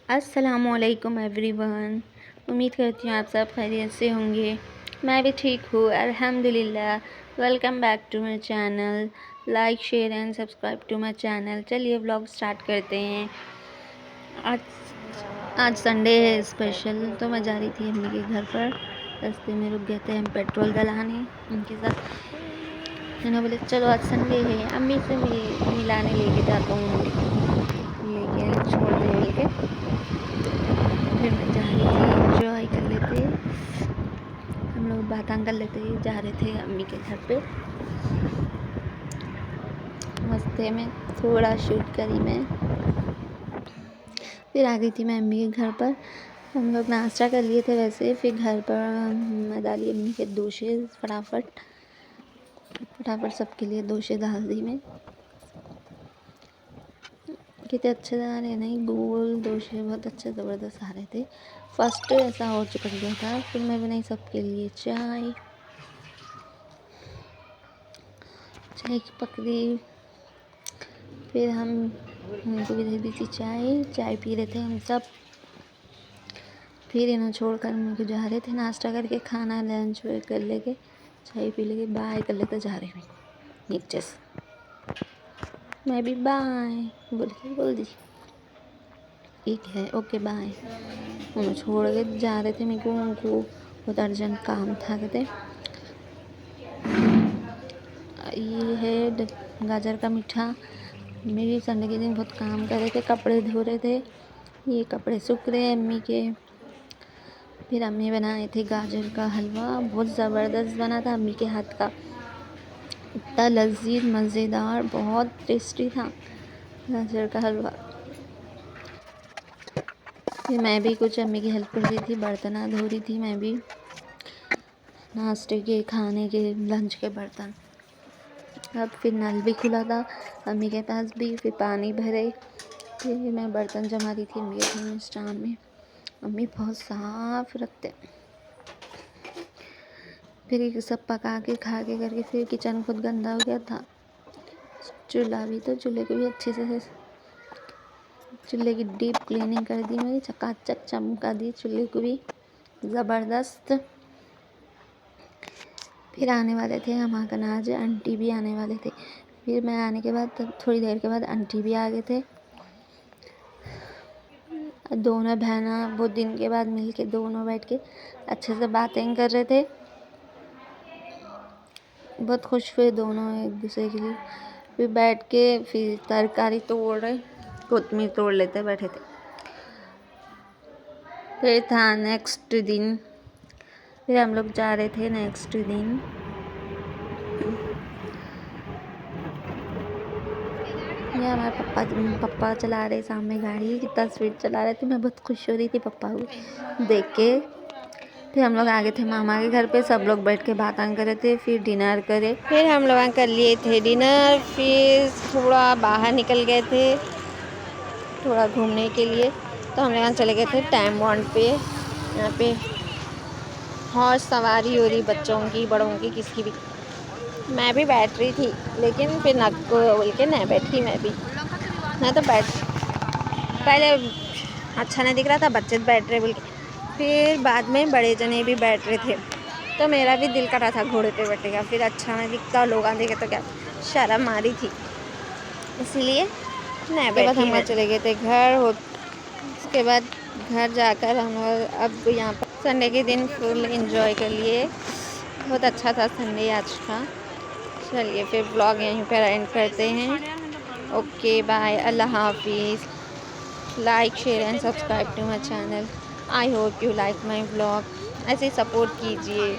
अस्सलामुअलैकुम एवरीवन। उम्मीद करती हूँ आप सब खैरियत से होंगे। मैं भी ठीक हूँ अल्हम्दुलिल्लाह। Welcome back to my channel. Like share and subscribe to my channel. चलिए व्लॉग स्टार्ट करते हैं। आज आज संडे है स्पेशल, तो मैं जा रही थी अम्मी के घर पर। रास्ते में रुक गए थे हम पेट्रोल डलाने उनके साथ। उन्होंने बोले चलो आज संडे है, अम्मी से मिलाने लेके जाता हूँ, लेके छोड़ दे बोल के। फिर मैं जा रही थी, एंजॉय कर लेते, हम लोग बातें कर लेते जा रहे थे अम्मी के घर पे। मस्ते में थोड़ा शूट करी मैं, फिर आ गई थी मैं अम्मी के घर पर। हम लोग नाश्ता कर लिए थे वैसे। फिर घर पर मैं डाली अम्मी के दोशे, फटाफट सबके लिए दोशे डाल दी मैं। कितने अच्छे आ रहे नहीं, गोल दोशे बहुत अच्छे ज़बरदस्त आ रहे थे। फर्स्ट ऐसा हो चुका था। फिर मैं बनाई सबके लिए चाय की पकड़ी। फिर हमको भी दे दी थी चाय पी रहे थे हम सब। फिर इन्हें छोड़कर हम को जा रहे थे नाश्ता करके, खाना लंच कर लेके, चाय पी लेके बाय कर लेते जा रहे हैं नीचे से। मैं भी बाय बोल दी, ठीक है ओके बाय। उन्हें छोड़ के जा रहे थे। मेरे को उनको बहुत अर्जेंट काम था। कहते ये है गाजर का मीठा। मेरी संडे के दिन बहुत काम कर रहे थे, कपड़े धो रहे थे। ये कपड़े सूख रहे हैं अम्मी के। फिर अम्मी बनाए थे गाजर का हलवा, बहुत ज़बरदस्त बना था अम्मी के हाथ का, इतना लजीज मज़ेदार, बहुत टेस्टी था गाजर का हलवा। फिर मैं भी कुछ अम्मी की हेल्प कर रही थी, बर्तन धो रही थी मैं भी, नाश्ते के, खाने के, लंच के बर्तन। अब फिर नल भी खुला था अम्मी के पास भी, फिर पानी भरे। फिर मैं बर्तन जमा रही थी अम्मी के स्टैंड में। अम्मी बहुत साफ रखते। फिर ये सब पका के खा के करके फिर किचन खुद गंदा हो गया था। चूल्हा भी, तो चूल्हे को भी अच्छे से, चूल्हे की डीप क्लीनिंग कर दी मेरी, चकाचक चमका दी चूल्हे को भी ज़बरदस्त। फिर आने वाले थे हम आज आंटी भी आने वाले थे। फिर मैं आने के बाद तब थोड़ी देर के बाद आंटी भी आ गए थे। दोनों बहना बहुत दिन के बाद मिल के दोनों बैठ के अच्छे से बातें कर रहे थे। बहुत खुश हुए दोनों एक दूसरे के लिए। फिर बैठ के फिर तरकारी तोड़ रहे, कोतमीर तोड़ लेते बैठे थे। फिर था नेक्स्ट दिन, फिर हम लोग जा रहे थे नेक्स्ट दिन। ये हमारे पप्पा चला रहे सामने गाड़ी, कितना स्पीड चला रहे थे। मैं बहुत खुश हो रही थी पप्पा को देख के। फिर हम लोग आ गए थे मामा के घर पे, सब लोग बैठ के बातें कर रहे थे। फिर डिनर करे, फिर हम लोग कर लिए थे डिनर। फिर थोड़ा बाहर निकल गए थे थोड़ा घूमने के लिए, तो हम लोग चले गए थे टाइम बॉन्ड पे। यहाँ पे हॉर्स सवारी हो रही, बच्चों की, बड़ों की, किसकी भी। मैं भी बैठ रही थी, लेकिन फिर नक को बोल के नहीं बैठी मैं भी। मैं तो पहले अच्छा नहीं दिख रहा था, बच्चे बैठ रहे बोल के। फिर बाद में बड़े जने भी बैठ रहे थे, तो मेरा भी दिल कर रहा था घोड़े पे बैठने का। फिर अच्छा नहीं दिखता, लोग देखे तो क्या शर्म आ रही थी, इसलिए नहीं बैठी। हम चले गए थे घर। उसके बाद घर जाकर हम अब यहाँ पर संडे के दिन फुल एंजॉय कर लिए। बहुत अच्छा था संडे आज का। चलिए फिर ब्लॉग यहीं पर एंड करते हैं। ओके बाय, अल्लाह हाफिज़। Like share and subscribe to my channel. I hope you like my blog. ऐसे सपोर्ट कीजिए।